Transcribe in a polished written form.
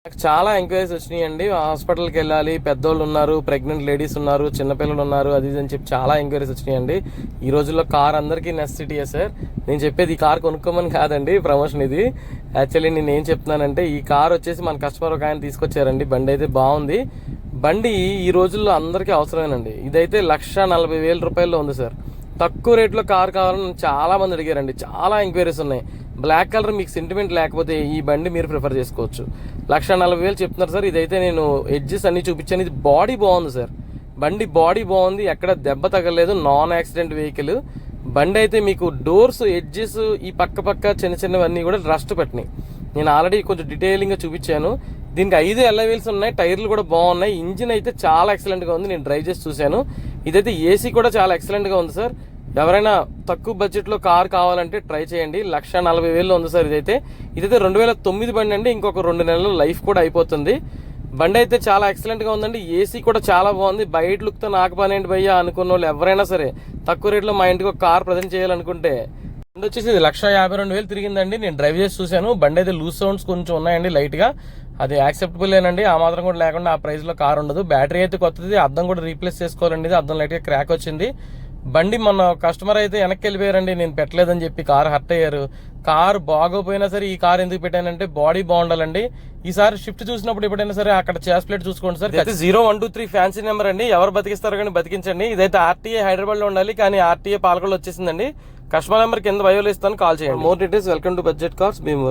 నాకు చాలా ఎంక్వైరీస్ వచ్చినాయండి. హాస్పిటల్కి వెళ్ళాలి, పెద్దోళ్ళు ఉన్నారు, ప్రెగ్నెంట్ లేడీస్ ఉన్నారు, చిన్నపిల్లలు ఉన్నారు, అది ఇది అని చెప్పి చాలా ఎంక్వైరీస్ వచ్చినాయండి. ఈ రోజుల్లో కార్ అందరికీ నెసెసిటీయే సార్. నేను చెప్పేది ఈ కార్ కొనుక్కోమని కాదండి, ప్రమోషన్ ఇది. యాక్చువల్లీ నేను ఏం చెప్తున్నానంటే, ఈ కార్ వచ్చేసి మన కస్టమర్ ఒక ఆయన తీసుకొచ్చారండి. బండి అయితే బాగుంది. బండి ఈ రోజుల్లో అందరికీ అవసరమేనండి. ఇదైతే 1,40,000 రూపాయల్లో ఉంది సార్. తక్కువ రేట్లో కార్ కావాలని చాలా మంది అడిగారండి. చాలా ఎంక్వైరీస్ ఉన్నాయి. బ్లాక్ కలర్ మీకు సెంటిమెంట్ లేకపోతే ఈ బండి మీరు ప్రిఫర్ చేసుకోవచ్చు. 1,40,000 చెప్తున్నారు సార్. ఇదైతే నేను ఎడ్జెస్ అన్ని చూపించాను. ఇది బాడీ బాగుంది సార్. బండి బాడీ బాగుంది, ఎక్కడ దెబ్బ తగలేదు, నాన్ యాక్సిడెంట్ వెహికల్. బండి అయితే మీకు డోర్స్, ఎడ్జెస్, ఈ పక్క చిన్న చిన్నవన్నీ కూడా రస్ట్ పట్టినాయి. నేను ఆల్రెడీ కొంచెం డీటెయిలింగ్గా చూపించాను. దీనికి 5 alloy wheels ఉన్నాయి, టైర్లు కూడా బాగున్నాయి. ఇంజిన్ అయితే చాలా ఎక్సలెంట్గా ఉంది. నేను డ్రైవ్ చేసి చూశాను. ఇదైతే ఏసీ కూడా చాలా ఎక్సలెంట్గా ఉంది సార్. ఎవరైనా తక్కువ బడ్జెట్లో కార్ కావాలంటే ట్రై చేయండి. 1,40,000 ఉంది సార్. ఇదైతే 2009 బండి అండి. ఇంకొక 2 నెలలు లైఫ్ కూడా అయిపోతుంది. బండి అయితే చాలా ఎక్సలెంట్గా ఉందండి. ఏసీ కూడా చాలా బాగుంది. బయట లుక్తో నాకు పనేంటి భయ్యా అనుకున్న వాళ్ళు ఎవరైనా సరే తక్కువ రేట్లో మా ఇంటికి ఒక కార్ ప్రజెంట్ చేయాలనుకుంటే బండి వచ్చేసి 1,52,000 తిరిగిందండి. నేను డ్రైవ్ చేసి చూశాను. బండి అయితే లూజ్ సౌండ్స్ కొంచెం ఉన్నాయండి లైట్గా. అది యాక్సెప్టబుల్ ఏనండి. ఆ మాత్రం కూడా లేకుండా ఆ ప్రైస్లో కార్ ఉండదు. బ్యాటరీ అయితే కొత్తది, అద్దం కూడా రీప్లేస్ చేసుకోవాలండి. అద్దం లైట్గా క్రాక్ వచ్చింది. బండి మొన్న కస్టమర్ అయితే వెనక్కి వెళ్ళిపోయారండి, నేను పెట్టలేదని చెప్పి. కార్ హర్ట్ అయ్యారు. కార్ బాగోపోయినా సరే ఈ కార్ ఎందుకు పెట్టానంటే బాడీ బాగుండాలండి. ఈసారి షిఫ్ట్ చూసినప్పుడు ఎప్పుడైనా సరే అక్కడ చేస్ ప్లేట్ చూసుకోండి సార్. అయితే 0123 ఫ్యాన్సీ నెంబర్ అండి. ఎవరు బతికిస్తారో కానీ బతికించండి. ఇదైతే ఆర్టీఏ హైదరాబాద్ లో ఉండాలి, కానీ ఆర్టీఏ పాలకొల్లు వచ్చేసిందండి. కస్టమర్ నెంబర్ కింద బయోలో ఇస్తాను, కాల్ చేయండి. More details welcome to budget cars Bhimavaram.